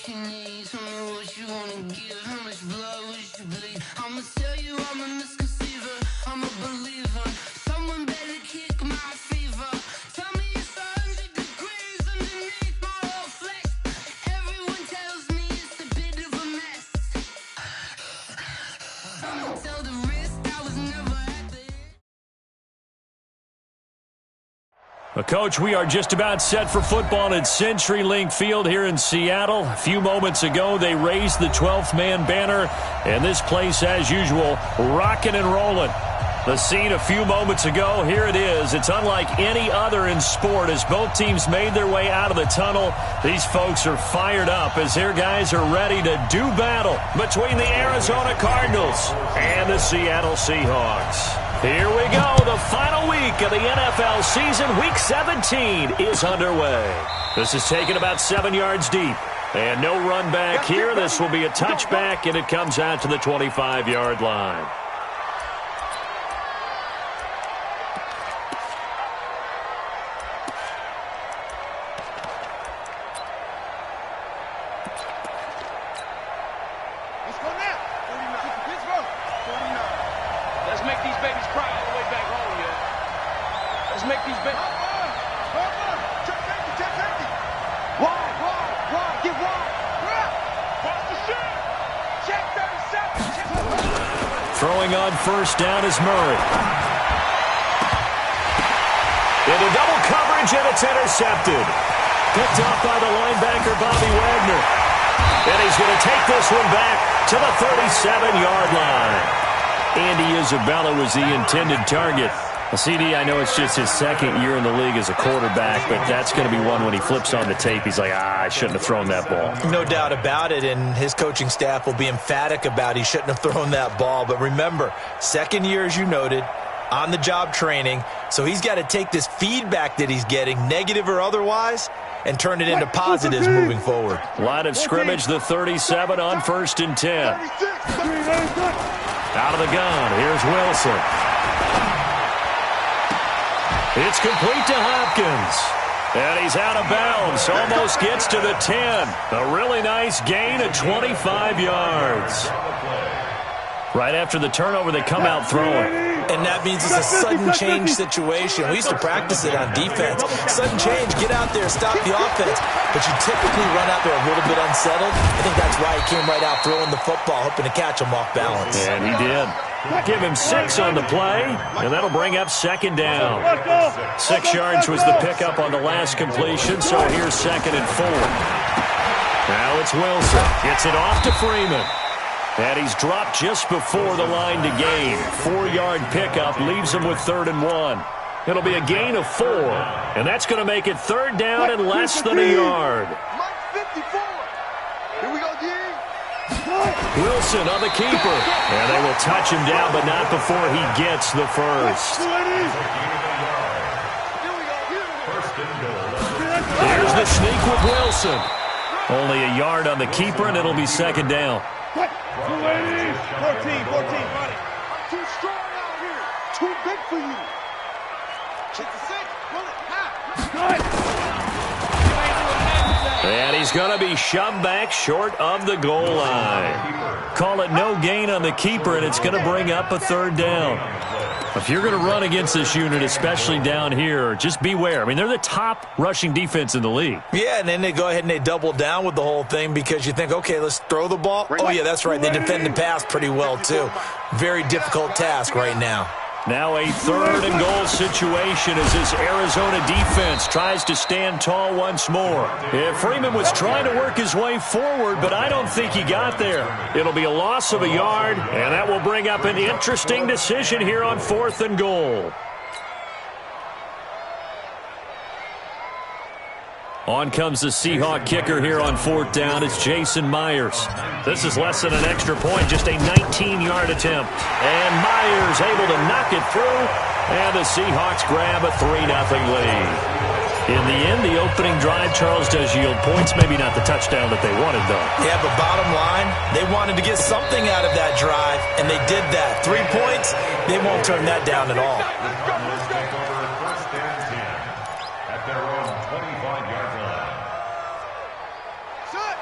you need. Tell me what you wanna give. How much blood would you bleed? I'ma tell you I'm a misconceiver. I'm a believer. Someone better kick my fever. Tell me it's 100 degrees underneath my whole flesh. Everyone tells me it's a bit of a mess. I'ma tell the risk I was never at the end. Coach, we are just about set for football at CenturyLink Field here in Seattle. A few moments ago, they raised the 12th man banner, and this place, as usual, rocking and rolling. The scene a few moments ago, here it is. It's unlike any other in sport as both teams made their way out of the tunnel. These folks are fired up as their guys are ready to do battle between the Arizona Cardinals and the Seattle Seahawks. Here we go. The final week of the NFL season. Week 17 is underway. This is taken about 7 yards deep. And no run back here. This will be a touchback, and it comes out to the 25-yard line. Throwing on first down is Murray. Into double coverage, and it's intercepted. Picked off by the linebacker, Bobby Wagner. And he's going to take this one back to the 37-yard line. Andy Isabella was the intended target. CD, I know it's just his second year in the league as a quarterback, but that's going to be one when he flips on the tape. He's like, I shouldn't have thrown that ball. No doubt about it, and his coaching staff will be emphatic about he shouldn't have thrown that ball. But remember, second year, as you noted, on-the-job training, so he's got to take this feedback that he's getting, negative or otherwise, and turn it into positives moving forward. Line of scrimmage, the 37 on 1st and 10. Out of the gun, here's Wilson. It's complete to Hopkins. And he's out of bounds. Almost gets to the 10. A really nice gain of 25 yards. Right after the turnover, they come out throwing. And that means it's a sudden change situation. We used to practice it on defense. Sudden change, get out there, stop the offense. But you typically run out there a little bit unsettled. I think that's why he came right out throwing the football, hoping to catch him off balance. And he did. Give him 6 on the play, and that'll bring up second down. 6 yards was the pickup on the last completion, so here's 2nd and 4. Now it's Wilson. Gets it off to Freeman. And he's dropped just before the line to gain. 4-yard pickup leaves him with 3rd and 1. It'll be a gain of 4, and that's going to make it 3rd down and less than a yard. Here we go, D. Wilson on the keeper. And they will touch him down, but not before he gets the first. Here's the sneak with Wilson. Only a yard on the keeper, and it'll be 2nd down. 14, buddy. I'm too strong out here. Too big for you. Check the 6. Pull it. And he's going to be shoved back short of the goal line. Call it no gain on the keeper, and it's going to bring up a 3rd down. If you're going to run against this unit, especially down here, just beware. I mean, they're the top rushing defense in the league. Yeah, and then they go ahead and they double down with the whole thing because you think, okay, let's throw the ball. Oh, yeah, that's right. They defend the pass pretty well, too. Very difficult task right now. Now a 3rd and goal situation as this Arizona defense tries to stand tall once more. Yeah, Freeman was trying to work his way forward, but I don't think he got there. It'll be a loss of a yard, and that will bring up an interesting decision here on 4th and goal. On comes the Seahawk kicker here on 4th down. It's Jason Myers. This is less than an extra point, just a 19-yard attempt. And Myers able to knock it through, and the Seahawks grab a 3-0 lead. In the end, the opening drive, Charles, does yield points. Maybe not the touchdown that they wanted, though. Yeah, but bottom line, they wanted to get something out of that drive, and they did that. 3 points, they won't turn that down at all.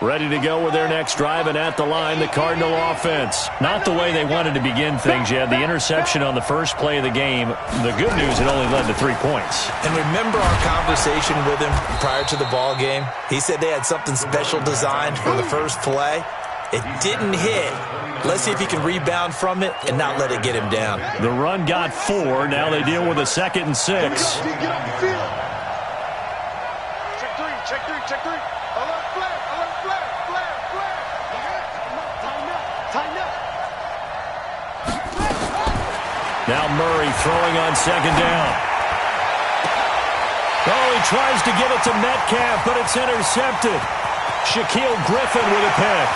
Ready to go with their next drive, and at the line, the Cardinal offense. Not the way they wanted to begin things. You had the interception on the first play of the game. The good news, it only led to 3 points. And remember our conversation with him prior to the ball game? He said they had something special designed for the first play. It didn't hit. Let's see if he can rebound from it and not let it get him down. The run got 4. Now they deal with a 2nd and 6. Check 3, check 3. Alert flag, flag. Tighten up. Now Murray throwing on 2nd down. Oh, he tries to get it to Metcalf, but it's intercepted. Shaquille Griffin with a pick.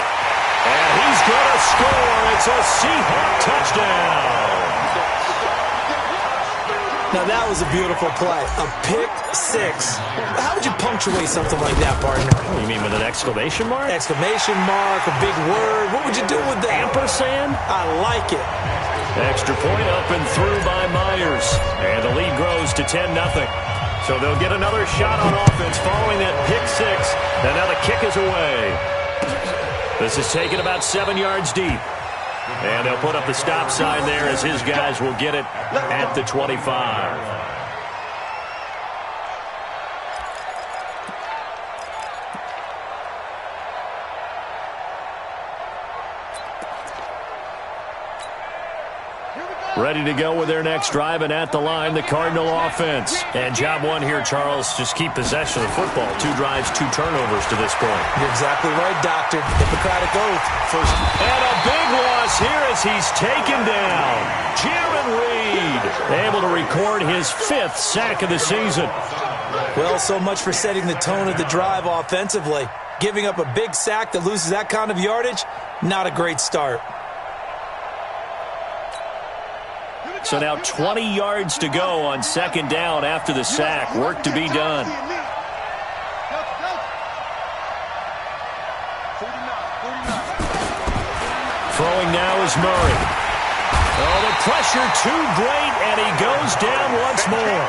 And he's going to score. It's a Seahawk touchdown. Now, that was a beautiful play. A pick 6. How would you punctuate something like that, partner? You mean with an exclamation mark? Exclamation mark, a big word. What would you do with that? Ampersand? I like it. Extra point up and through by Myers. And the lead grows to 10-0. So they'll get another shot on offense following that pick 6. And now the kick is away. This is taken about 7 yards deep. And they'll put up the stop sign there as his guys will get it at the 25. Ready to go with their next drive, and at the line, the Cardinal offense. And job one here, Charles, just keep possession of the football. 2 drives, 2 turnovers to this point. You're exactly right, Doctor. Hippocratic oath. First. And a big loss here as he's taken down. Jaron Reed able to record his 5th sack of the season. Well, so much for setting the tone of the drive offensively. Giving up a big sack that loses that kind of yardage, not a great start. So now 20 yards to go on 2nd down after the sack. Work to be done. Throwing now is Murray. Oh, the pressure too great, and he goes down once more.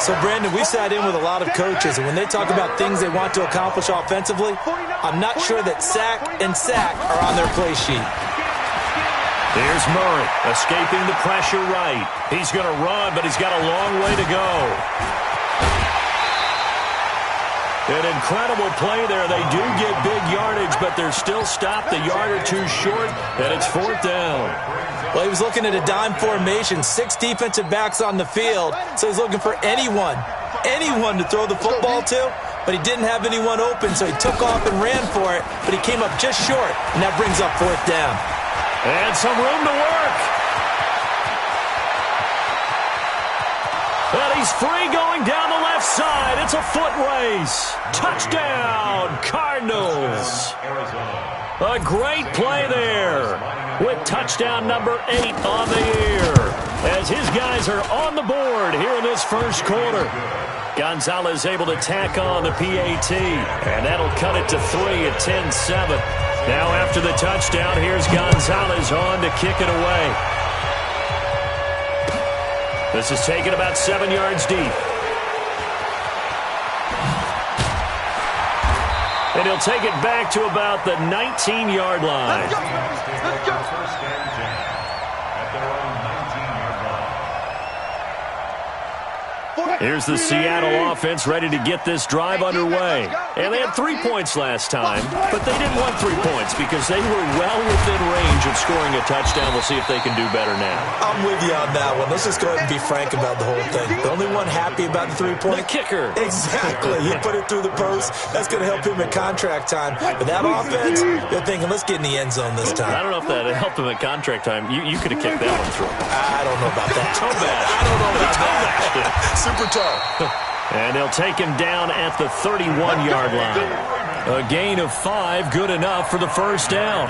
So, Brandon, we sat in with a lot of coaches, and when they talk about things they want to accomplish offensively, I'm not sure that sack and sack are on their play sheet. Here's Murray, escaping the pressure right. He's going to run, but he's got a long way to go. An incredible play there. They do get big yardage, but they're still stopped a yard or 2 short, and it's 4th down. Well, he was looking at a dime formation, 6 defensive backs on the field, so he's looking for anyone to throw the football to, but he didn't have anyone open, so he took off and ran for it, but he came up just short, and that brings up 4th down. And some room to work. And he's free going down the left side. It's a foot race. Touchdown, Cardinals. A great play there with touchdown number 8 on the year as his guys are on the board here in this first quarter. Gonzalez able to tack on the PAT, and that'll cut it to 3 at 10-7. Now after the touchdown, here's Gonzalez on to kick it away. This is taken about 7 yards deep. And he'll take it back to about the 19-yard line. Let's go. Here's the Seattle offense ready to get this drive underway. And they had 3 points last time, but they didn't want 3 points because they were well within range of scoring a touchdown. We'll see if they can do better now. I'm with you on that one. Let's just go ahead and be frank about the whole thing. The only one happy about the 3-point. The kicker. Exactly. He put it through the post. That's going to help him at contract time. But that offense, they're thinking, let's get in the end zone this time. I don't know if that helped him at contract time. You could have kicked that one through. I don't know about that. Toe bash. I don't know about that. Super toe. And they'll take him down at the 31-yard line. A gain of 5, good enough for the first down.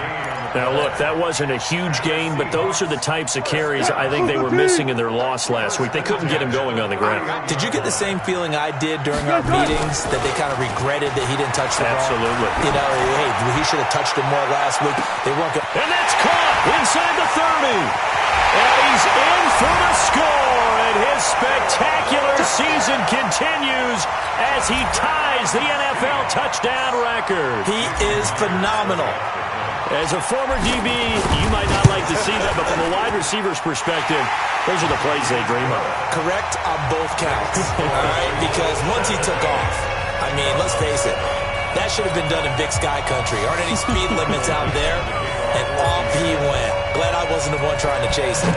Now, look, that wasn't a huge gain, but those are the types of carries I think they were missing in their loss last week. They couldn't get him going on the ground. Did you get the same feeling I did during our meetings, that they kind of regretted that he didn't touch the ball? Absolutely. You know, hey, he should have touched it more last week. They weren't going. And that's caught inside the 30. And he's in for the score, and his spectacular season continues as he ties the NFL touchdown record. He is phenomenal. As a former DB, you might not like to see that, but from a wide receiver's perspective, those are the plays they dream of. Correct on both counts, all right? Because once he took off, I mean, let's face it, that should have been done in Big Sky country. Aren't any speed limits out there? And off he went. Glad I wasn't the one trying to chase him.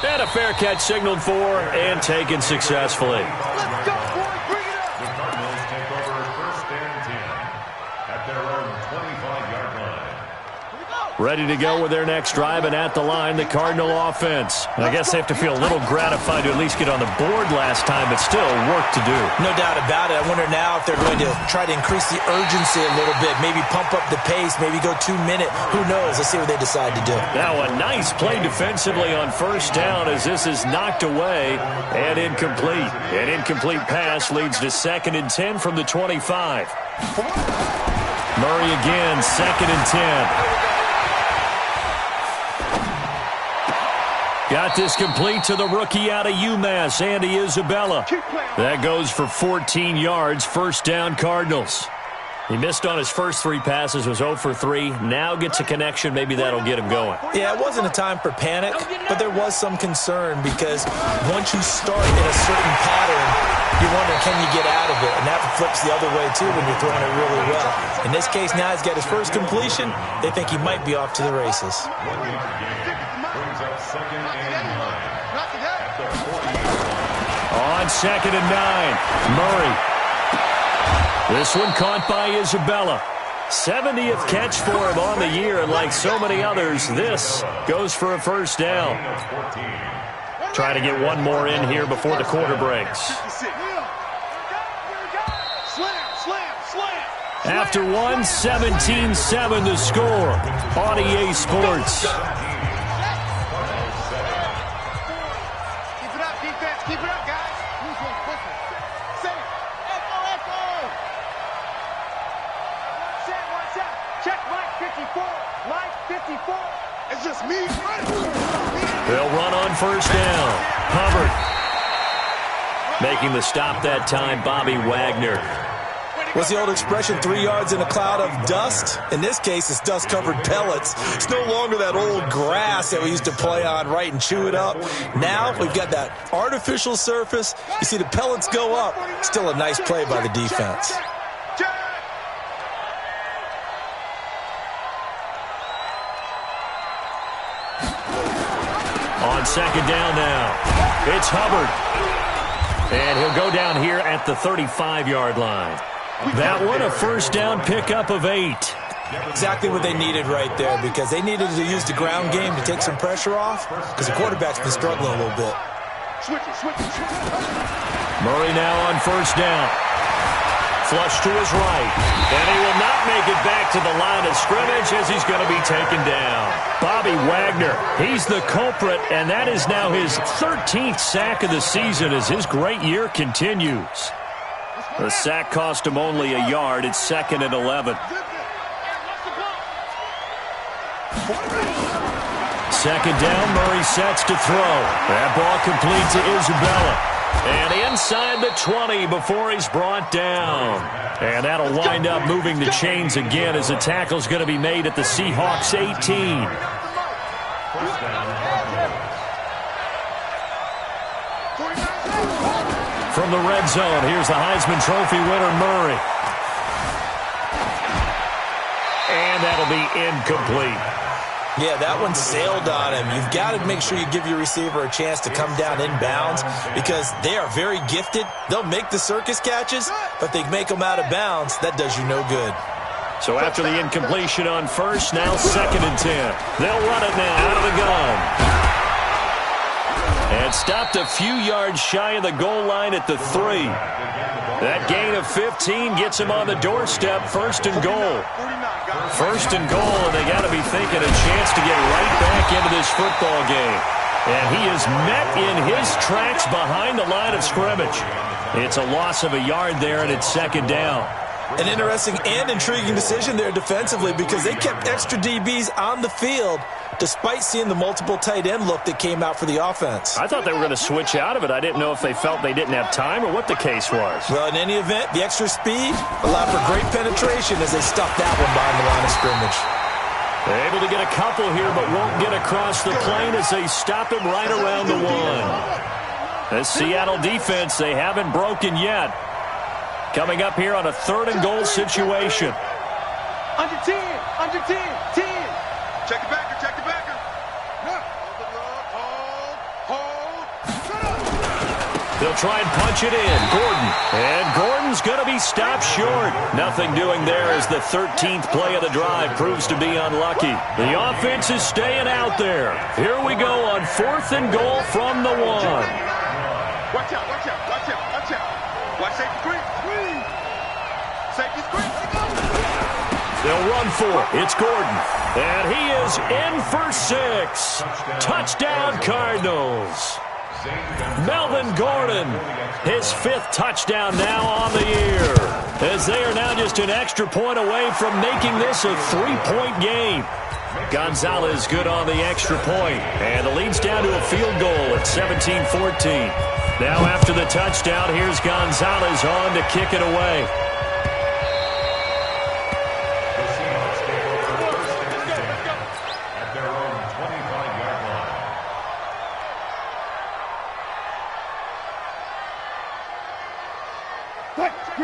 And a fair catch signaled for and taken successfully. Let's go, boy. Bring it up. The Cardinals take over 1st and 10 at their own 25-yard line. Ready to go with their next drive, and at the line, the Cardinal offense. I guess they have to feel a little gratified to at least get on the board last time, but still work to do. No doubt about it. I wonder now if they're going to try to increase the urgency a little bit, maybe pump up the pace, maybe go 2-minute. Who knows? Let's see what they decide to do. Now a nice play defensively on first down as this is knocked away and incomplete. An incomplete pass leads to 2nd and 10 from the 25. Murray again, 2nd and 10. Got this complete to the rookie out of UMass, Andy Isabella. That goes for 14 yards, 1st down Cardinals. He missed on his first 3 passes, was 0 for 3. Now gets a connection. Maybe that'll get him going. Yeah, it wasn't a time for panic, but there was some concern because once you start in a certain pattern, you're wondering, can you get out of it? And that flips the other way, too, when you're throwing it really well. In this case, now he's got his first completion. They think he might be off to the races. Brings up 2nd and 9 at the 40-yard line. On 2nd and 9, Murray. This one caught by Isabella. 70th catch for him on the year, and like so many others, this goes for a 1st down. Try to get one more in here before the quarter breaks. After one, 17-7 to score on EA Sports. Keep it up, guys. Say, echo, echo. Say, watch out. Check line 54. Line 54. It's just me. They'll run on 1st down. Hubbard. Making the stop that time, Bobby Wagner. What's the old expression, 3 yards in a cloud of dust? In this case, it's dust-covered pellets. It's no longer that old grass that we used to play on, right, and chew it up. Now we've got that artificial surface. You see the pellets go up. Still a nice play by the defense. On 2nd down now, it's Hubbard. And he'll go down here at the 35-yard line. That one, a 1st down pickup of 8. Exactly what they needed right there, because they needed to use the ground game to take some pressure off, because the quarterback's been struggling a little bit. Murray now on 1st down. Flush to his right. And he will not make it back to the line of scrimmage as he's going to be taken down. Bobby Wagner, he's the culprit, and that is now his 13th sack of the season as his great year continues. The sack cost him only a yard. It's 2nd and 11. 2nd down, Murray sets to throw. That ball complete to Isabella. And inside the 20 before he's brought down. And that'll wind up moving the chains again as the tackle's going to be made at the Seahawks 18. From the red zone, here's the Heisman Trophy winner, Murray. And that'll be incomplete. Yeah, that one sailed on him. You've got to make sure you give your receiver a chance to come down inbounds because they are very gifted. They'll make the circus catches, but they make them out of bounds. That does you no good. So after the incompletion on 1st, now 2nd and 10. They'll run it now out of the gun. And stopped a few yards shy of the goal line at the 3. That gain of 15 gets him on the doorstep, 1st and goal. 1st and goal, and they got to be thinking a chance to get right back into this football game. And he is met in his tracks behind the line of scrimmage. It's a loss of a yard there, and it's 2nd down. An interesting and intriguing decision there defensively because they kept extra DBs on the field despite seeing the multiple tight end look that came out for the offense. I thought they were going to switch out of it. I didn't know if they felt they didn't have time or what the case was. Well, in any event, the extra speed allowed for great penetration as they stuffed that one behind the line of scrimmage. They're able to get a couple here, but won't get across the plane as they stop him right around the one. The Seattle defense, they haven't broken yet. Coming up here on a 3rd and goal situation. Under 10, under 10, 10. Check the backer, check the backer. Hold. They'll try and punch it in. Gordon. And Gordon's going to be stopped short. Nothing doing there as the 13th play of the drive proves to be unlucky. The offense is staying out there. Here we go on 4th and goal from the 1. Watch out, watch out, watch out, watch out. Watch safety screen. Safety screen. They'll run for it. It's Gordon. And he is in for 6. Touchdown, Cardinals. Melvin Gordon, his 5th touchdown now on the year. As they are now just an extra point away from making this a 3-point game. Gonzalez good on the extra point. And the lead's down to a field goal at 17-14. Now after the touchdown, here's Gonzalez on to kick it away.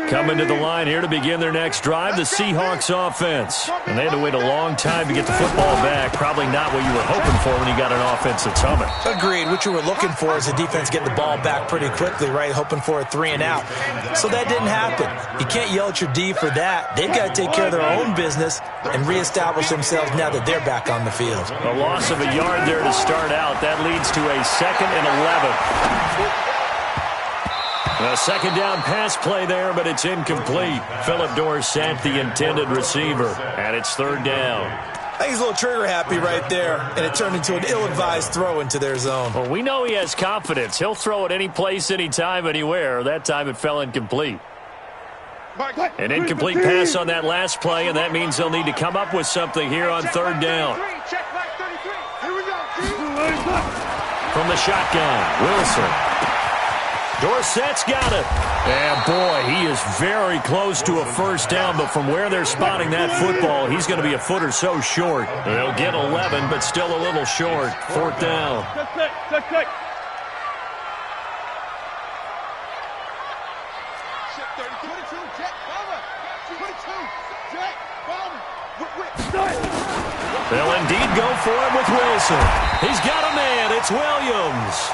Coming to the line here to begin their next drive, the Seahawks offense. And they had to wait a long time to get the football back. Probably not what you were hoping for when you got an offense that's humming. Agreed. What you were looking for is the defense getting the ball back pretty quickly, right? Hoping for a 3 and out. So that didn't happen. You can't yell at your D for that. They've got to take care of their own business and reestablish themselves now that they're back on the field. A loss of a yard there to start out. That leads to a 2nd and 11. A 2nd down pass play there, but it's incomplete. Philip Dorsett, the intended receiver, and it's 3rd down. I think he's a little trigger happy right there, and it turned into an ill-advised throw into their zone. Well, we know he has confidence. He'll throw it any place, anytime, anywhere. That time it fell incomplete. An incomplete pass on that last play, and that means they'll need to come up with something here on 3rd down. From the shotgun, Wilson. Dorsett's got it. And, boy, he is very close to a 1st down, but from where they're spotting that football, he's going to be a foot or so short. They'll get 11, but still a little short. 4th down. They'll indeed go for it with Wilson. He's got a man. It's Williams.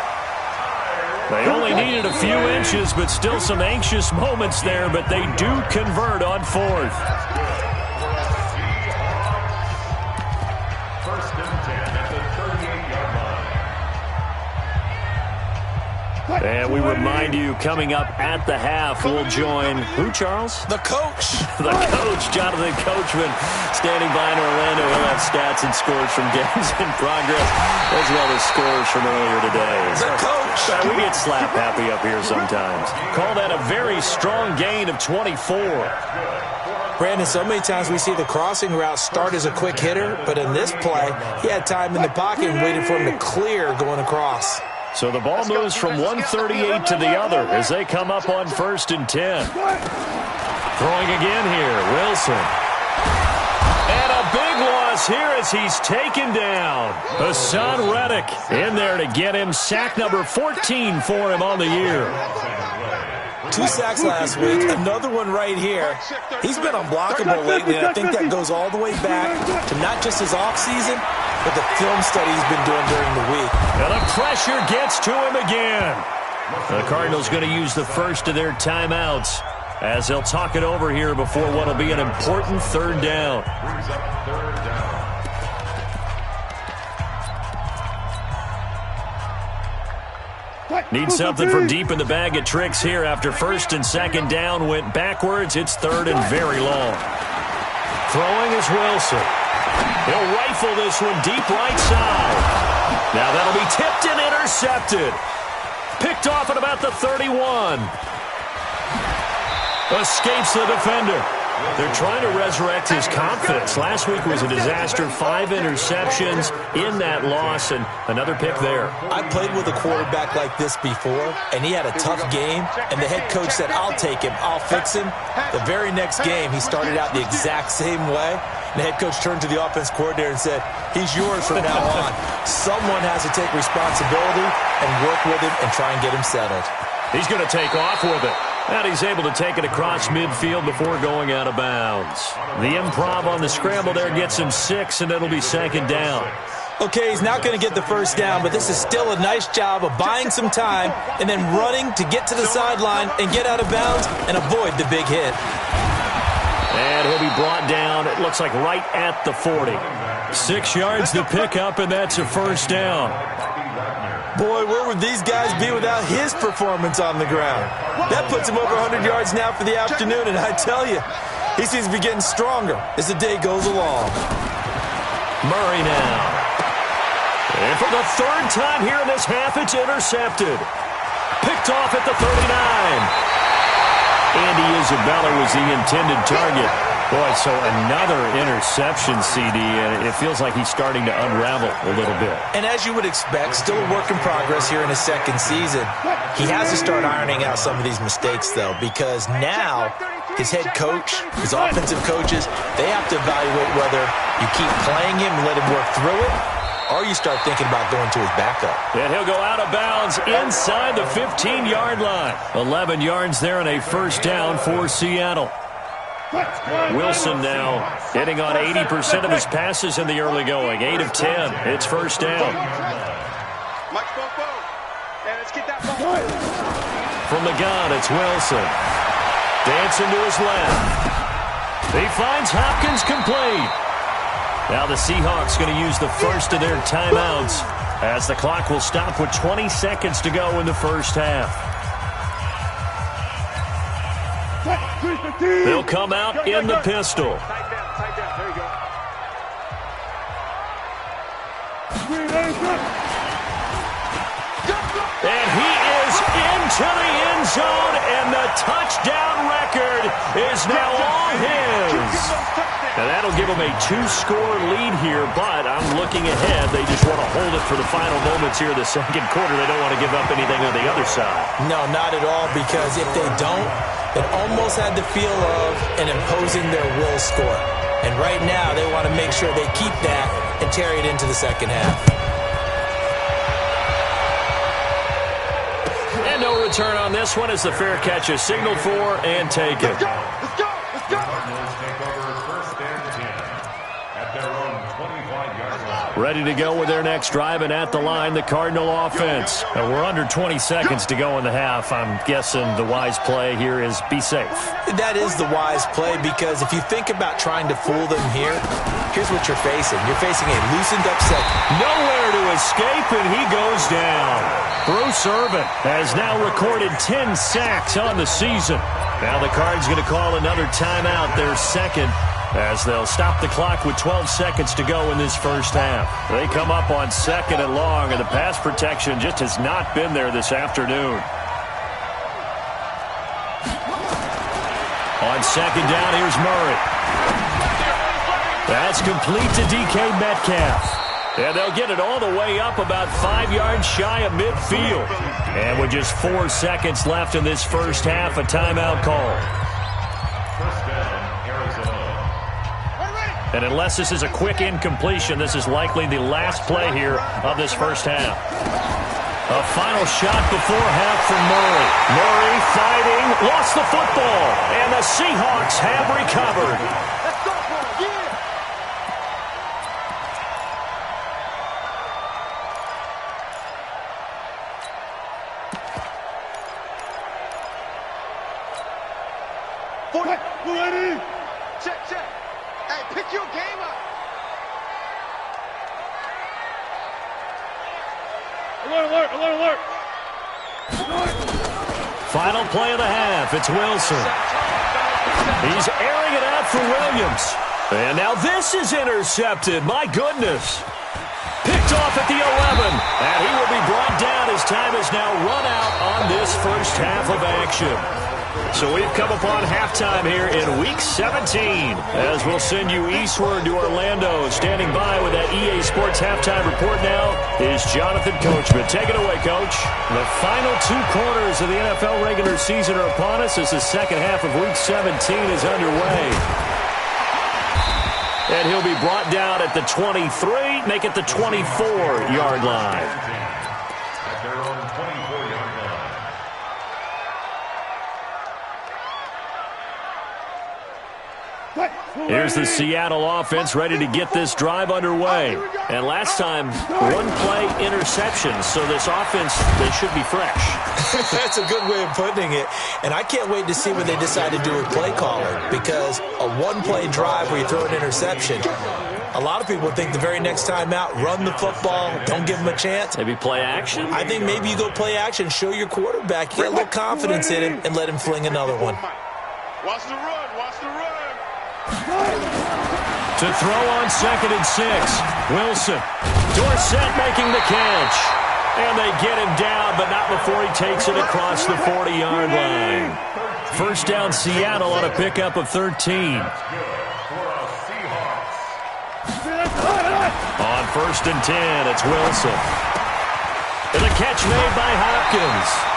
They only needed a few inches, but still some anxious moments there, but they do convert on 4th. 1st and 10 at the 38-yard line. And we remind you, coming up at the half, we'll join who, Charles? The coach. The coach, Jonathan Coachman, standing by in Orlando. He'll have stats and scores from games in progress, as well as scores from earlier today. The coach. We get slap happy up here sometimes. Call that a very strong gain of 24. Brandon, so many times we see the crossing route start as a quick hitter, but in this play, he had time in the pocket and waited for him to clear going across. So the ball moves from 138 to the other as they come up on 1st and 10. Throwing again here, Wilson. And a big loss here as he's taken down. Hassan Reddick in there to get him. Sack number 14 for him on the year. 2 sacks last week, another one right here. He's been unblockable lately, and I think that goes all the way back to not just his offseason, but the film study he's been doing during the week. And the pressure gets to him again. The Cardinals going to use the first of their timeouts as they'll talk it over here before what will be an important 3rd down. Need something from deep in the bag of tricks here after 1st and 2nd down went backwards. It's 3rd and very long. Throwing is Wilson. He'll rifle this one deep right side. Now that'll be tipped and intercepted. Picked off at about the 31. Escapes the defender. They're trying to resurrect his confidence. Last week was a disaster. 5 interceptions in that loss, and another pick there. I played with a quarterback like this before, and he had a tough game, and the head coach said, I'll take him, I'll fix him. The very next game, he started out the exact same way. And the head coach turned to the offense coordinator and said, he's yours from now on. Someone has to take responsibility and work with him and try and get him settled. He's going to take off with it. And he's able to take it across midfield before going out of bounds. The improv on the scramble there gets him 6, and it'll be second down. Okay, he's not going to get the first down, but this is still a nice job of buying some time and then running to get to the sideline and get out of bounds and avoid the big hit. And he'll be brought down, it looks like right at the 40. 6 yards to pick up, and that's a first down. Boy, where would these guys be without his performance on the ground? That puts him over 100 yards now for the afternoon, and I tell you, he seems to be getting stronger as the day goes along. Murray now. And for the 3rd time here in this half, it's intercepted. Picked off at the 39. Andy Isabella was the intended target. Boy, so another interception, CD, and it feels like he's starting to unravel a little bit. And as you would expect, still a work in progress here in his second season. He has to start ironing out some of these mistakes, though, because now his head coach, his offensive coaches, they have to evaluate whether you keep playing him and let him work through it, or you start thinking about going to his backup. And he'll go out of bounds inside the 15-yard line. 11 yards there and a first down for Seattle. Wilson now hitting on 80% of his passes in the early going. 8 of 10. It's first down. From the gun, it's Wilson. Dancing to his left. He finds Hopkins complete. Now the Seahawks going to use the first of their timeouts as the clock will stop with 20 seconds to go in the first half. They'll come out in the pistol. And he is into the end zone, and the touchdown record is now all his. Now that'll give them a 2-score lead here, but I'm looking ahead. They just want to hold it for the final moments here of the second quarter. They don't want to give up anything on the other side. No, not at all, because if they don't, it almost had the feel of an imposing their will score. And right now, they want to make sure they keep that and carry it into the second half. And no return on this one as the fair catch is signaled for and taken. Let's go! Cardinals take over first and 10 at their own 25-yard line. Ready to go with their next drive, and at the line, the Cardinal offense. Now, we're under 20 seconds to go in the half. I'm guessing the wise play here is be safe. That is the wise play, because if you think about trying to fool them here, here's what you're facing. You're facing a loosened up second. Nowhere to escape, and he goes down. Bruce Irvin has now recorded 10 sacks on the season. Now the Cards going to call another timeout, their second, as they'll stop the clock with 12 seconds to go in this first half. They come up on 2nd and long, and the pass protection just has not been there this afternoon. On 2nd down, here's Murray. That's complete to DK Metcalf. And they'll get it all the way up about 5 yards shy of midfield. And with just 4 seconds left in this first half, a timeout call. First down, Arizona. And unless this is a quick incompletion, this is likely the last play here of this first half. A final shot before half from Murray. Murray fighting, lost the football, and the Seahawks have recovered. Ready? Check. Hey, pick your game up. Alert. Final play of the half. It's Wilson. He's airing it out for Williams. And now this is intercepted. My goodness. Picked off at the 11. And he will be brought down as time is now run out on this first half of action. So we've come upon halftime here in Week 17 as we'll send you eastward to Orlando. Standing by with that EA Sports halftime report now is Jonathan Coachman. Take it away, Coach. The final 2 quarters of the NFL regular season are upon us as the second half of Week 17 is underway. And he'll be brought down at the 23, make it the 24-yard line. At their own 24-yard line. Here's the Seattle offense ready to get this drive underway. And last time, 1-play interception. So this offense, they should be fresh. That's a good way of putting it. And I can't wait to see what they decide to do with play calling, because a 1-play drive where you throw an interception, a lot of people think the very next time out, run the football, don't give them a chance. Maybe play action? I think maybe you go play action, show your quarterback, get a little confidence in him, and let him fling another one. Watch the run. Watch the run. To throw on 2nd and 6. Wilson. Dorsett making the catch. And they get him down, but not before he takes it across the 40-yard line. First down Seattle on a pickup of 13. On 1st and 10, it's Wilson. And the catch made by Hopkins.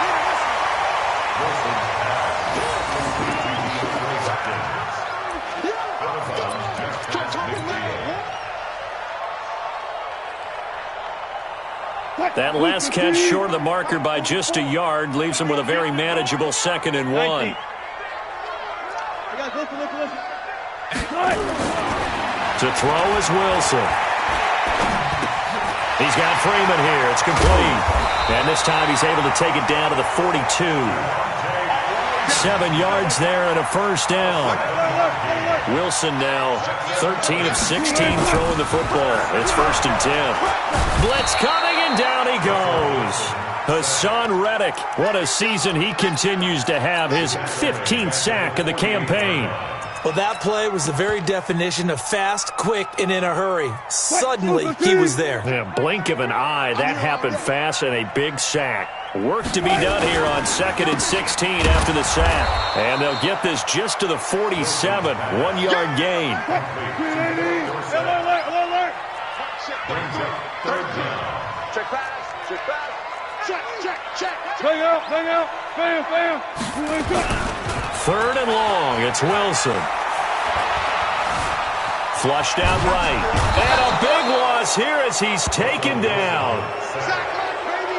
That last catch short of the marker by just a yard leaves him with a very manageable 2nd and 1. To throw is Wilson. He's got Freeman here. It's complete. And this time he's able to take it down to the 42. 7 yards there and a first down. Wilson now 13 of 16 throwing the football. It's 1st and 10. Blitz coming, and down he goes. Hassan Reddick, what a season he continues to have. His 15th sack of the campaign. Well, that play was the very definition of fast, quick, and in a hurry. Suddenly, he was there. Yeah, blink of an eye, that happened fast, and a big sack. Work to be done here on 2nd and 16 after the sack. And they'll get this just to the 47, 1-yard gain. Check pass. Check pass. Check. Bang out. Bam. 3rd and long. It's Wilson. Flushed out right. And a big loss here as he's taken down.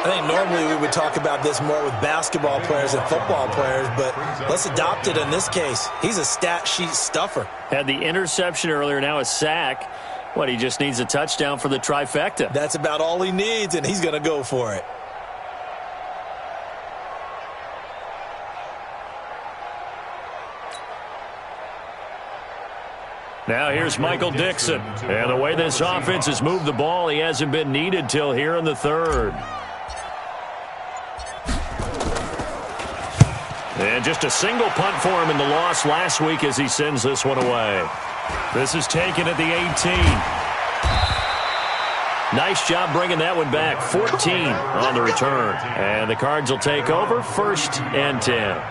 I think normally we would talk about this more with basketball players and football players, but let's adopt it in this case. He's a stat sheet stuffer. Had the interception earlier, now a sack. What, he just needs a touchdown for the trifecta. That's about all he needs, and he's going to go for it. Now here's Michael Dixon. And the way this offense has moved the ball, he hasn't been needed till here in the 3rd. And just a single punt for him in the loss last week as he sends this one away. This is taken at the 18. Nice job bringing that one back. 14 on the return. And the Cards will take over 1st and 10.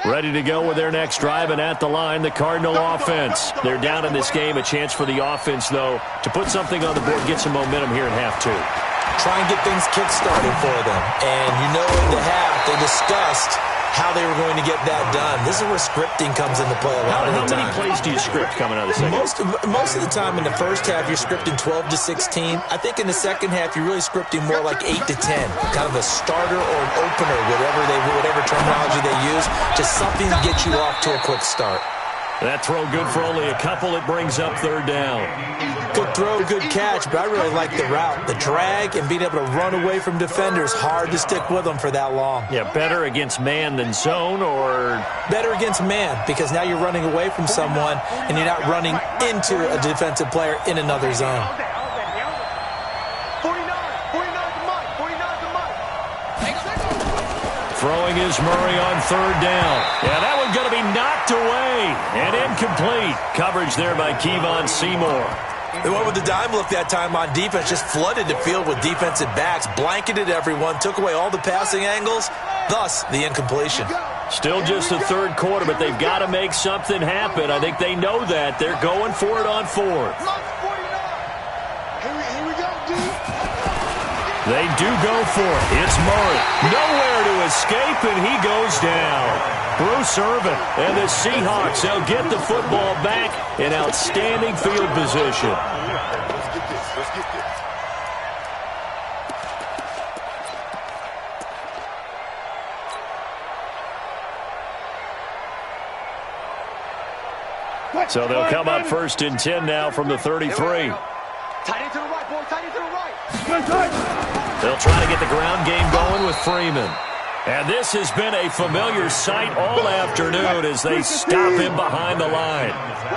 Ready to go with their next drive, and at the line, the Cardinal offense. They're down in this game. A chance for the offense, though, to put something on the board, get some momentum here in half 2. Try and get things kick-started for them. And you know in the half, they discussed how they were going to get that done. This is where scripting comes into play a lot of the time. How many plays do you script coming out of the second? Most of the time in the first half, you're scripting 12 to 16. I think in the second half, you're really scripting more like 8 to 10. Kind of a starter or an opener, whatever terminology they use. Just something to get you off to a quick start. That throw good for only a couple. It brings up 3rd down. Good throw, good catch, but I really like the route. The drag and being able to run away from defenders, hard to stick with them for that long. Yeah, better against man than zone, or? Better against man, because now you're running away from someone and you're not running into a defensive player in another zone. 49 to Mike. Throwing is Murray on third down. Yeah, that one's going to be knocked away and incomplete. Coverage there by Kevon Seymour. They went with the dime look that time on defense, just flooded the field with defensive backs, blanketed everyone, took away all the passing angles, thus the incompletion. Still just the third quarter, but they've got to make something happen. I think they know that. They're going for it on fourth. They do go for it. It's Murray. Nowhere to escape, and he goes down. Bruce Irvin and the Seahawks, they'll get the football back in outstanding field position. Let's get this. Let's get this. So they'll come up first and 10 now from the 33. Tight end to the right, boy. Tight end to the right. They'll try to get the ground game going with Freeman. And this has been a familiar sight all afternoon as they stop him behind the line.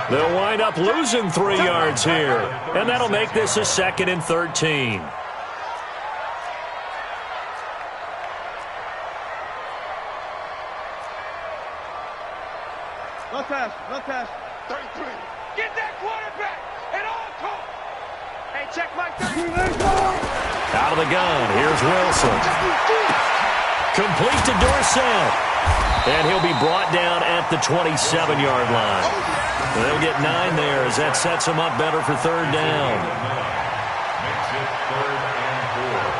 They'll wind up losing 3 yards here, and that'll make this a 2nd and 13. No pass, no pass. 33. Get that quarterback at all costs. Hey, check my 30. Out of the gun, here's Wilson. Complete to Dorsett. And he'll be brought down at the 27-yard line. They'll get 9 there as that sets them up better for third down. Makes it 3rd and 4.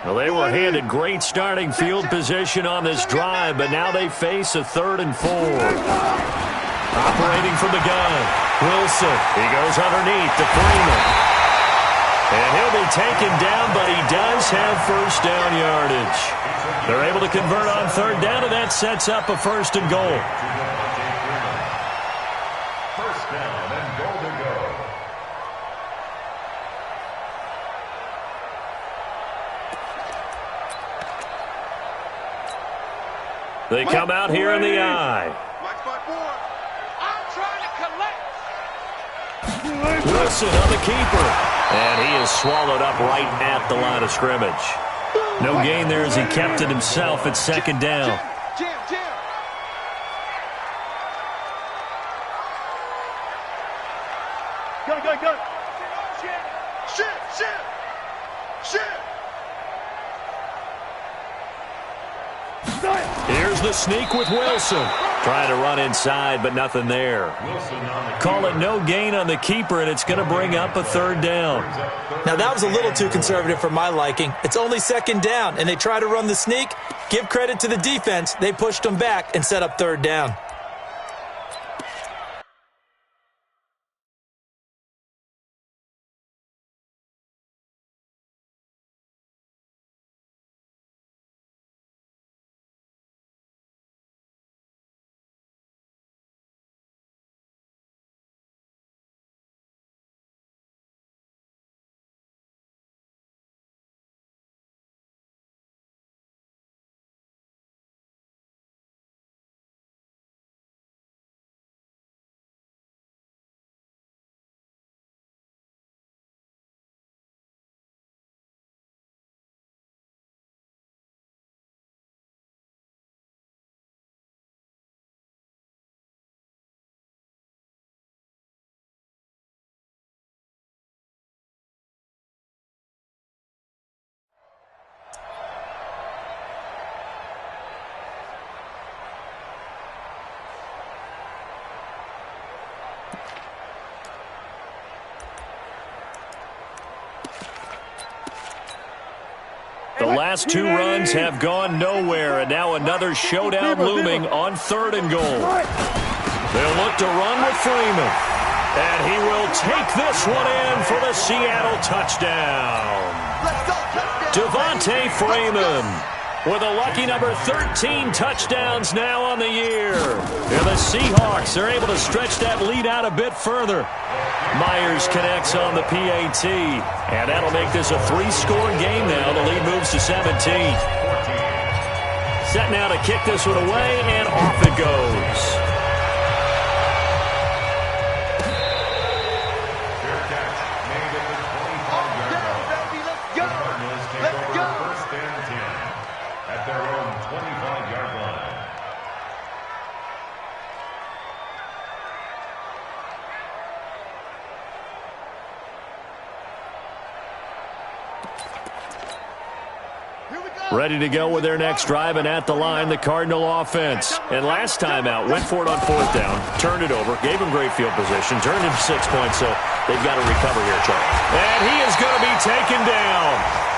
Well, they were handed great starting field position on this drive, but now they face a 3rd and 4. Operating from the gun, Wilson. He goes underneath to Freeman. And he'll be taken down, but he does have first down yardage. They're able to convert on third down, and that sets up a 1st and goal. First down and goal to go. They come out here in the eye. Black spot 4. I'm trying to collect. Wilson on the keeper. And he is swallowed up right at the line of scrimmage. No gain there as he kept it himself at 2nd down. Jam. Go. Shit. Here's the sneak with Wilson. Trying to run inside, but nothing there. Call it no gain on the keeper, and it's going to bring up a 3rd down. Now, that was a little too conservative for my liking. It's only 2nd down, and they try to run the sneak. Give credit to the defense. They pushed them back and set up 3rd down. The last 2 runs have gone nowhere, and now another showdown looming on 3rd and goal. They'll look to run with Freeman, and he will take this one in for the Seattle touchdown. Devontae Freeman. with a lucky number 13 touchdowns now on the year. And the Seahawks are able to stretch that lead out a bit further. Myers connects on the PAT, and that'll make this a 3-score game now. The lead moves to 17. Set now to kick this one away, and off it goes. Ready to go with their next drive, and at the line, the Cardinal offense. And last time out, went for it on 4th down, turned it over, gave him great field position, turned him 6 points, so they've got to recover here, Charles. And he is going to be taken down.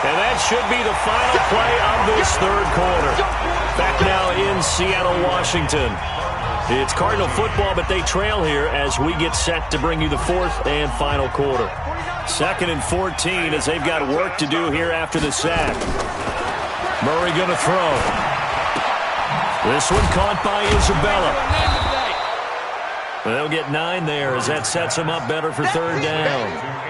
And that should be the final play of this 3rd quarter. Back now in Seattle, Washington. It's Cardinal football, but they trail here as we get set to bring you the 4th and final quarter. 2nd and 14 as they've got work to do here after the sack. Murray going to throw. This one caught by Isabella. They'll get 9 there as that sets them up better for 3rd down.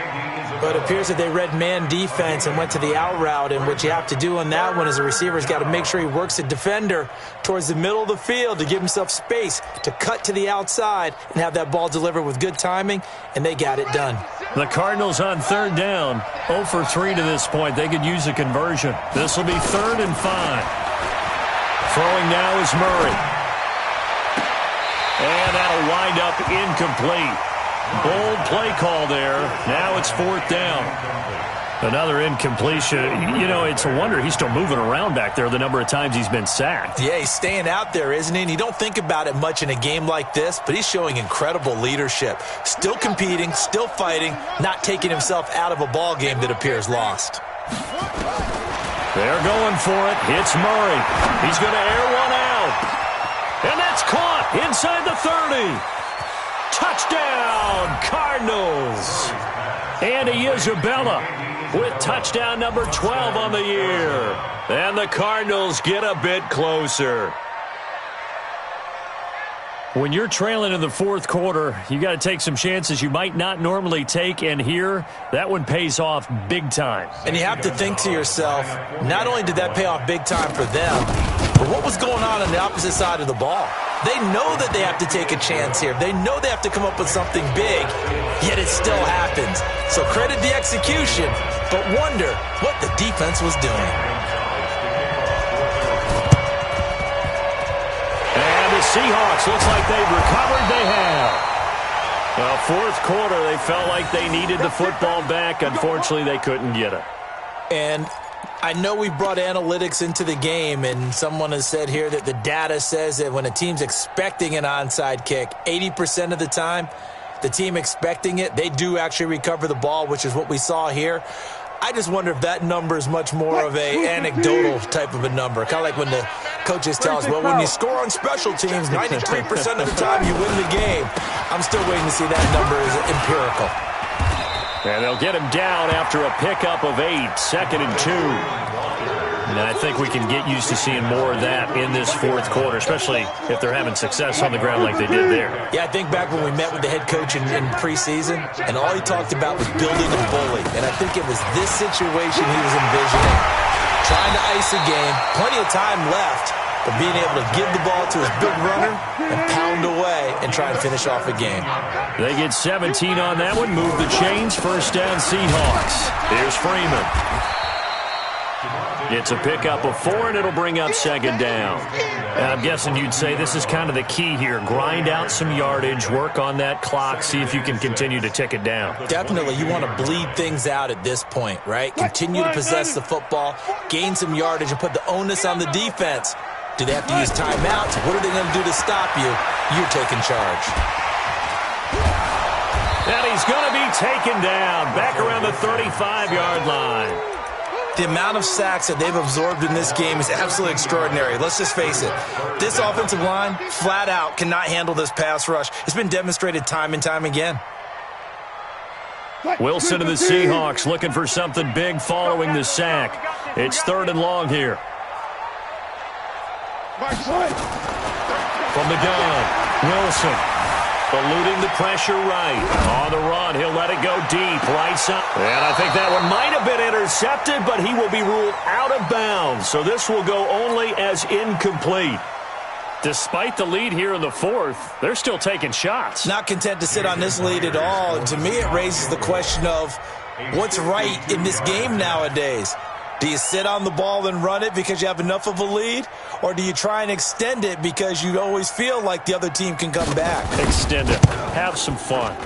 But it appears that they read man defense and went to the out route, and what you have to do on that one is the receiver's got to make sure he works the defender towards the middle of the field to give himself space to cut to the outside and have that ball delivered with good timing, and they got it done. The Cardinals on 3rd down, 0 for 3 to this point. They could use a conversion. This will be 3rd and 5. Throwing now is Murray. And that'll wind up incomplete. Bold play call there. Now it's 4th down. Another incompletion. You know, it's a wonder he's still moving around back there the number of times he's been sacked. Yeah, he's staying out there, isn't he? And you don't think about it much in a game like this, but he's showing incredible leadership. Still competing, still fighting, not taking himself out of a ball game that appears lost. They're going for it. It's Murray. He's going to air one out. And that's caught inside the 30. Touchdown, Cardinals. Andy Isabella with touchdown number 12 on the year. And the Cardinals get a bit closer. When you're trailing in the 4th quarter, you got to take some chances you might not normally take, and here, that one pays off big time. And you have to think to yourself, not only did that pay off big time for them, but what was going on the opposite side of the ball? They know that they have to take a chance here. They know they have to come up with something big, yet it still happens. So credit the execution, but wonder what the defense was doing. The Seahawks looks like they've recovered. They have. Well, 4th quarter, they felt like they needed the football back. Unfortunately, they couldn't get it. And I know we brought analytics into the game, and someone has said here that the data says that when a team's expecting an onside kick, 80% of the time, the team expecting it, they do actually recover the ball, which is what we saw here. I just wonder if that number is much more of a anecdotal type of a number. Kind of like when the coaches tell us, well, when you score on special teams, 93% of the time you win the game. I'm still waiting to see that number is empirical. And they'll get him down after a pickup of 8, 2nd and 2. And I think we can get used to seeing more of that in this 4th quarter, especially if they're having success on the ground like they did there. Yeah, I think back when we met with the head coach in preseason, and all he talked about was building a bully. And I think it was this situation he was envisioning. Trying to ice a game, plenty of time left, but being able to give the ball to his big runner and pound away and try and finish off a game. They get 17 on that one, move the chains, 1st down Seahawks. Here's Freeman. It's a pickup of 4, and it'll bring up 2nd down. And I'm guessing you'd say this is kind of the key here. Grind out some yardage, work on that clock, see if you can continue to tick it down. Definitely, you want to bleed things out at this point, right? Continue to possess the football, gain some yardage, and put the onus on the defense. Do they have to use timeouts? What are they going to do to stop you? You're taking charge. And he's going to be taken down back around the 35-yard line. The amount of sacks that they've absorbed in this game is absolutely extraordinary. Let's just face it. This offensive line, flat out, cannot handle this pass rush. It's been demonstrated time and time again. Wilson and the Seahawks looking for something big following the sack. It's 3rd and long here. From the gun, Wilson. Eluding the pressure right. On the run, he'll let it go deep. Right side. And I think that one might have been intercepted, but he will be ruled out of bounds. So this will go only as incomplete. Despite the lead here in the fourth, they're still taking shots. Not content to sit on this lead at all. And to me, it raises the question of what's right in this game nowadays. Do you sit on the ball and run it because you have enough of a lead? Or do you try and extend it because you always feel like the other team can come back? Extend it. Have some fun.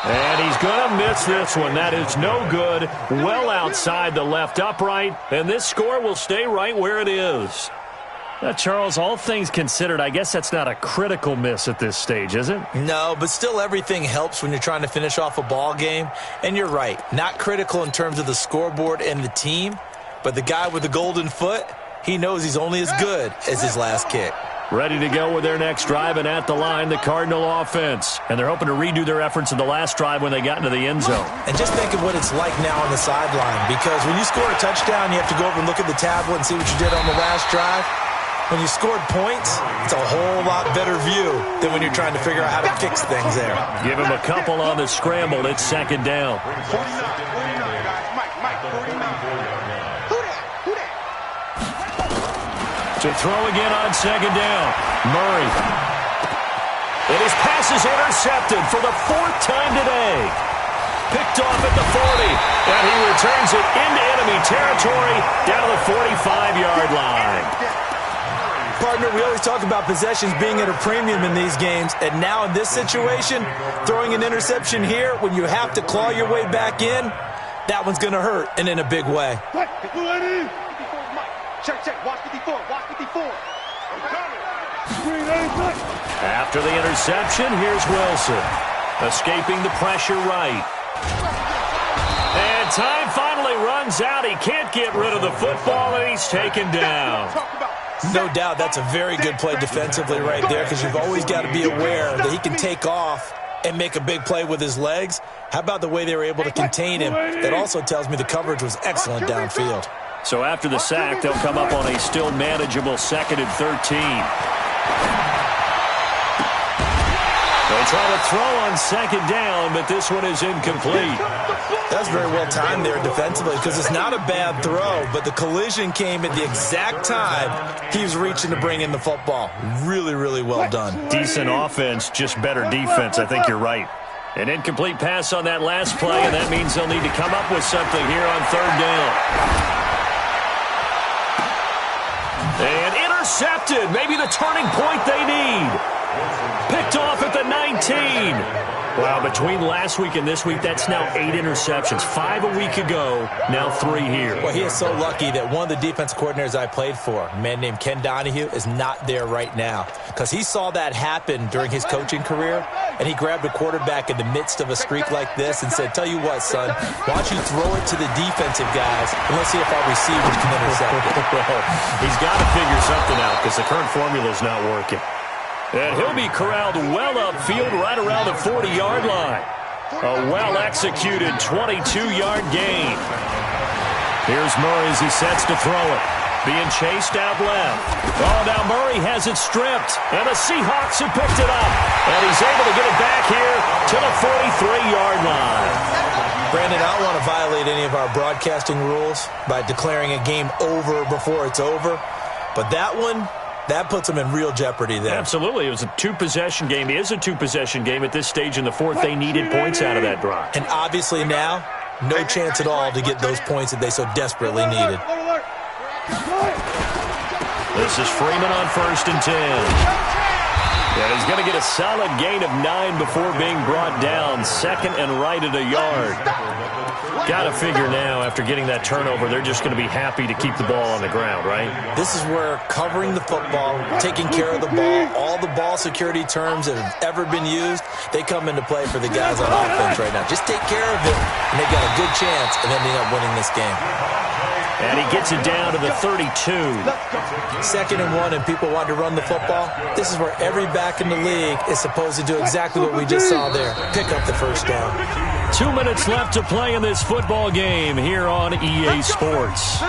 And he's going to miss this one. That is no good. Well outside the left upright. And this score will stay right where it is. Charles, all things considered, I guess that's not a critical miss at this stage, is it? No, but still everything helps when you're trying to finish off a ball game. And you're right, not critical in terms of the scoreboard and the team, but the guy with the golden foot, he knows he's only as good as his last kick. Ready to go with their next drive, and at the line, the Cardinal offense. And they're hoping to redo their efforts in the last drive when they got into the end zone. And just think of what it's like now on the sideline, because when you score a touchdown, you have to go over and look at the tablet and see what you did on the last drive. When you scored points, it's a whole lot better view than when you're trying to figure out how to fix things there. Give him a couple on the scramble. It's second down. 49, guys. Mike, 49. To throw again on second down. Murray. And his pass is intercepted for the fourth time today. Picked off at the 40. And he returns it into enemy territory down to the 45-yard line. Partner, we always talk about possessions being at a premium in these games, and now in this situation, throwing an interception here when you have to claw your way back in, that one's going to hurt, and in a big way. Check. Watch 54. After the interception, here's Wilson. Escaping the pressure right. And time finally runs out. He can't get rid of the football, and he's taken down. No doubt that's a very good play defensively right there, because you've always got to be aware that he can take off and make a big play with his legs. How about the way they were able to contain him? That also tells me the coverage was excellent downfield. So after the sack, they'll come up on a still manageable 2nd and 13. They try to throw on second down, but this one is incomplete. That's very well timed there defensively, because it's not a bad throw, but the collision came at the exact time he was reaching to bring in the football. Really, really well done. Decent offense, just better defense. I think you're right. An incomplete pass on that last play, and that means they'll need to come up with something here on third down. And intercepted. Maybe the turning point they need. Picked off at the 19. Wow, between last week and this week, that's now 8 interceptions. 5 a week ago, now 3 here. Well, he is so lucky that one of the defense coordinators I played for, a man named Ken Donahue, is not there right now, because he saw that happen during his coaching career, and he grabbed a quarterback in the midst of a streak like this and said, tell you what, son, why don't you throw it to the defensive guys, and let's see if our receivers can intercept it. He's got to figure something out, because the current formula is not working. And he'll be corralled well upfield right around the 40-yard line. A well-executed 22-yard gain. Here's Murray as he sets to throw it. Being chased out left. Oh, now Murray has it stripped. And the Seahawks have picked it up. And he's able to get it back here to the 43-yard line. Brandon, I don't want to violate any of our broadcasting rules by declaring a game over before it's over. But that one, that puts them in real jeopardy there. Absolutely. It was a two-possession game. It is a two-possession game at this stage in the fourth. They needed points out of that drive. And obviously now, no chance at all to get those points that they so desperately needed. This is Freeman on 1st and 10. And he's going to get a solid gain of 9 before being brought down. 2nd and right at a yard. Got to figure now, after getting that turnover, they're just going to be happy to keep the ball on the ground, right? This is where covering the football, taking care of the ball, all the ball security terms that have ever been used, they come into play for the guys on offense right now. Just take care of it, and they got a good chance of ending up winning this game. And he gets it down to the 32. 2nd and 1, and people want to run the football. This is where every back in the league is supposed to do exactly what we just saw there. Pick up the first down. 2 minutes left to play in this football game here on EA Sports.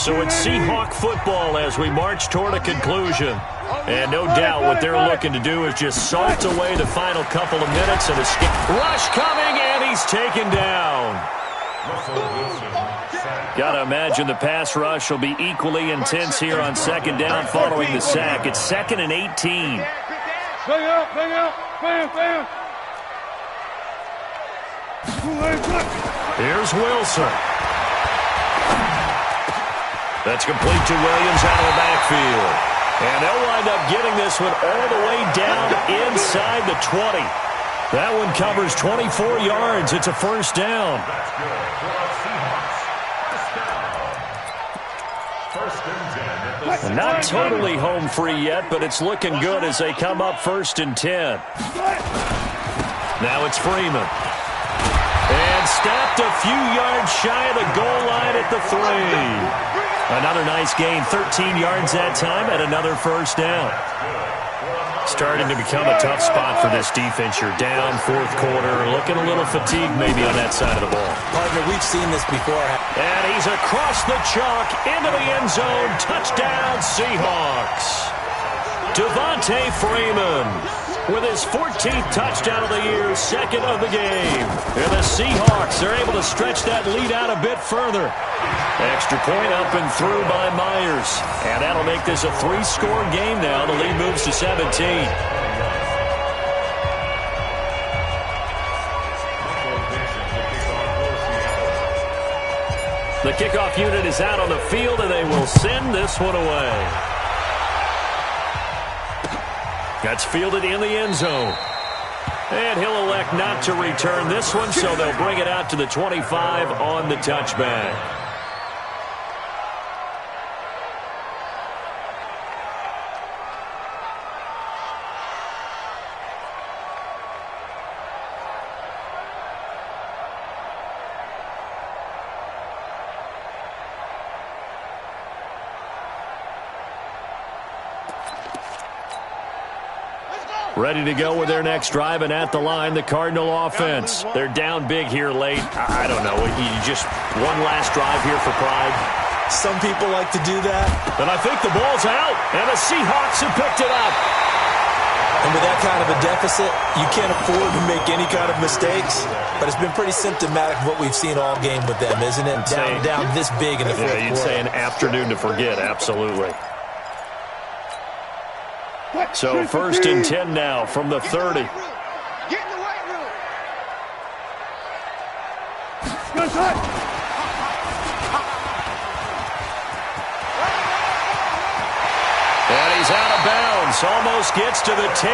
So it's Seahawk football as we march toward a conclusion. And no doubt what they're looking to do is just salt away the final couple of minutes and escape. Rush coming, and he's taken down. Got to imagine the pass rush will be equally intense here on second down following the sack. It's 2nd and 18. Bang out, bang out, bam, bam. Here's Wilson. That's complete to Williams out of the backfield. And they'll wind up getting this one all the way down inside the 20. That one covers 24 yards. It's a first down. Not totally home free yet, but it's looking good as they come up 1st and 10. Now it's Freeman. And stopped a few yards shy of the goal line at the 3. Another nice gain, 13 yards that time, and another first down. Starting to become a tough spot for this defense. You're down 4th quarter, looking a little fatigued maybe on that side of the ball. Partner, we've seen this before. And he's across the chalk into the end zone. Touchdown, Seahawks. Devontae Freeman with his 14th touchdown of the year, 2nd of the game. And the Seahawks are able to stretch that lead out a bit further. Extra point up and through by Myers. And that'll make this a 3-score game now. The lead moves to 17. The kickoff unit is out on the field, and they will send this one away. That's fielded in the end zone. And he'll elect not to return this one, so they'll bring it out to the 25 on the touchback. Ready to go with their next drive, and at the line, the Cardinal offense. They're down big here late. I don't know. You just one last drive here for pride. Some people like to do that. And I think the ball's out, and the Seahawks have picked it up. And with that kind of a deficit, you can't afford to make any kind of mistakes. But it's been pretty symptomatic of what we've seen all game with them, isn't it? Down this big in the fourth quarter. You'd say an afternoon to forget, absolutely. So 1st and 10 now from the 30. Get in the weight room. Good shot. And he's out of bounds. Almost gets to the 10.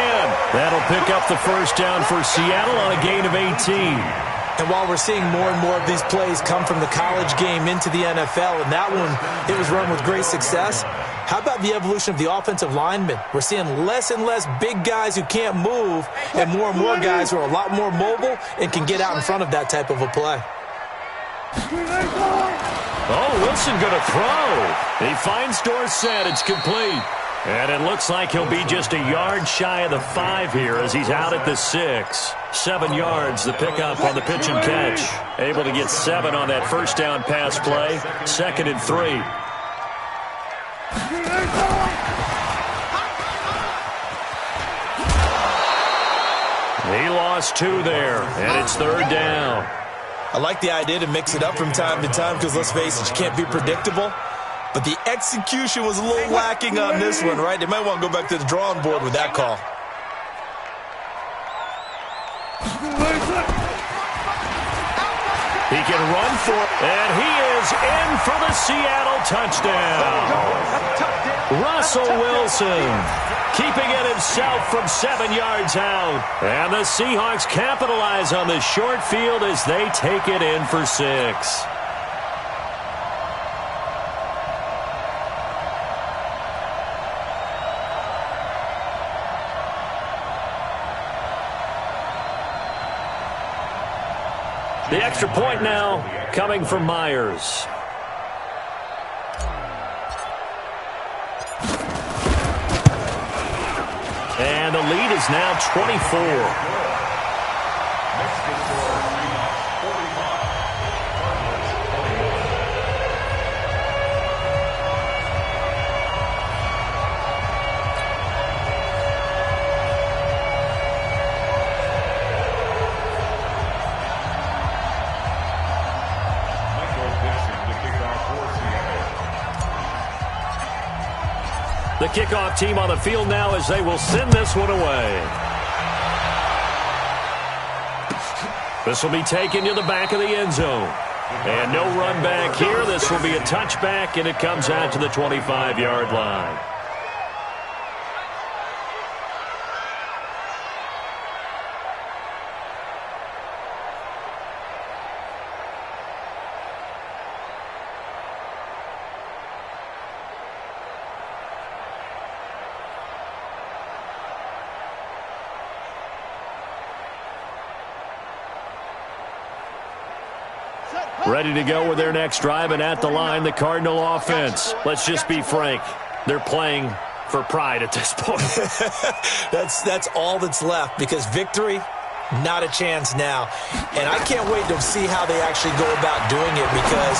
That'll pick up the first down for Seattle on a gain of 18. And while we're seeing more and more of these plays come from the college game into the NFL, and that one, it was run with great success, how about the evolution of the offensive linemen? We're seeing less and less big guys who can't move and more guys who are a lot more mobile and can get out in front of that type of a play. Oh, Wilson going to throw. He finds Dorsett. It's complete. And it looks like he'll be just a yard shy of the 5 here as he's out at the 6. 7 yards, the pickup on the pitch and catch. Able to get 7 on that first down pass play. 2nd and 3. He lost 2 there, and it's 3rd down. I like the idea to mix it up from time to time because, let's face it, you can't be predictable. But the execution was a little lacking on this one, right? They might want to go back to the drawing board with that call. He can run for it, and he is in for the Seattle touchdown. Russell Wilson keeping it himself from 7 yards out. And the Seahawks capitalize on the short field as they take it in for 6. The extra point now coming from Myers. And the lead is now 24. The kickoff team on the field now as they will send this one away. This will be taken to the back of the end zone. And no run back here. This will be a touchback, and it comes out to the 25-yard line. Ready to go with their next drive, and at the line, the Cardinal offense. Let's just be frank. They're playing for pride at this point. That's all that's left, because victory, not a chance now. And I can't wait to see how they actually go about doing it, because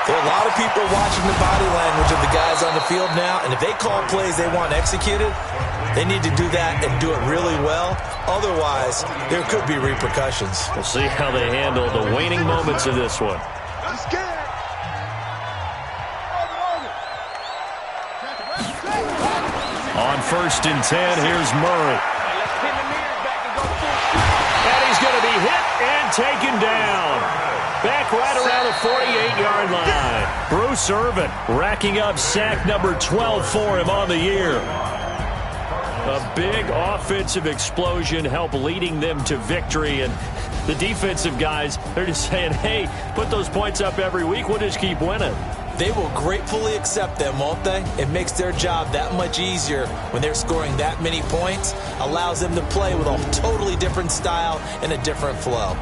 there are a lot of people watching the body language of the guys on the field now, and if they call plays they want executed, they need to do that and do it really well. Otherwise, there could be repercussions. We'll see how they handle the waning moments of this one. On 1st and 10, here's Murray. And he's going to be hit and taken down. Back right around the 48-yard line. Bruce Irvin racking up sack number 12 for him on the year. A big offensive explosion helped leading them to victory. And the defensive guys, they're just saying, hey, put those points up every week. We'll just keep winning. They will gratefully accept them, won't they? It makes their job that much easier when they're scoring that many points. Allows them to play with a totally different style and a different flow.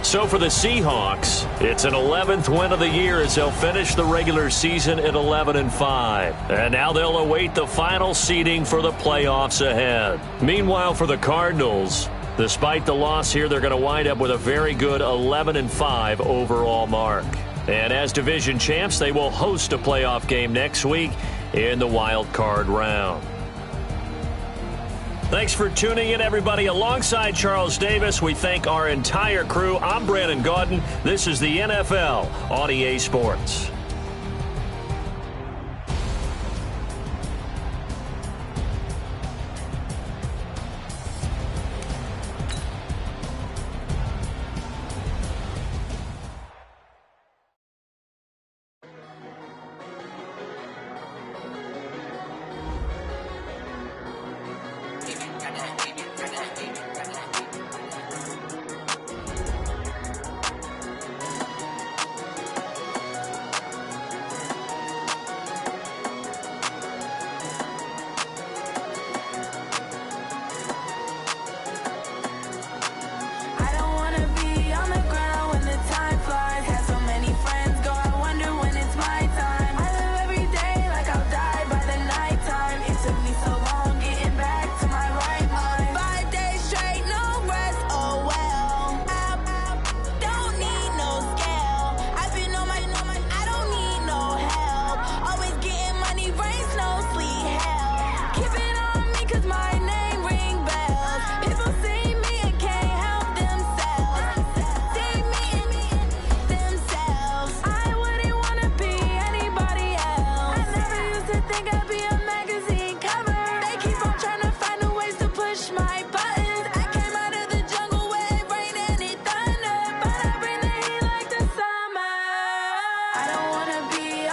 So for the Seahawks, it's an 11th win of the year as they'll finish the regular season at 11-5. And now they'll await the final seeding for the playoffs ahead. Meanwhile, for the Cardinals, despite the loss here, they're going to wind up with a very good 11-5 overall mark. And as division champs, they will host a playoff game next week in the wild card round. Thanks for tuning in, everybody. Alongside Charles Davis, we thank our entire crew. I'm Brandon Gaudin. This is the NFL on EA Sports.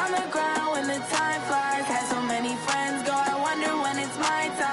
on the ground when the time flies. Had so many friends go, I wonder when it's my time.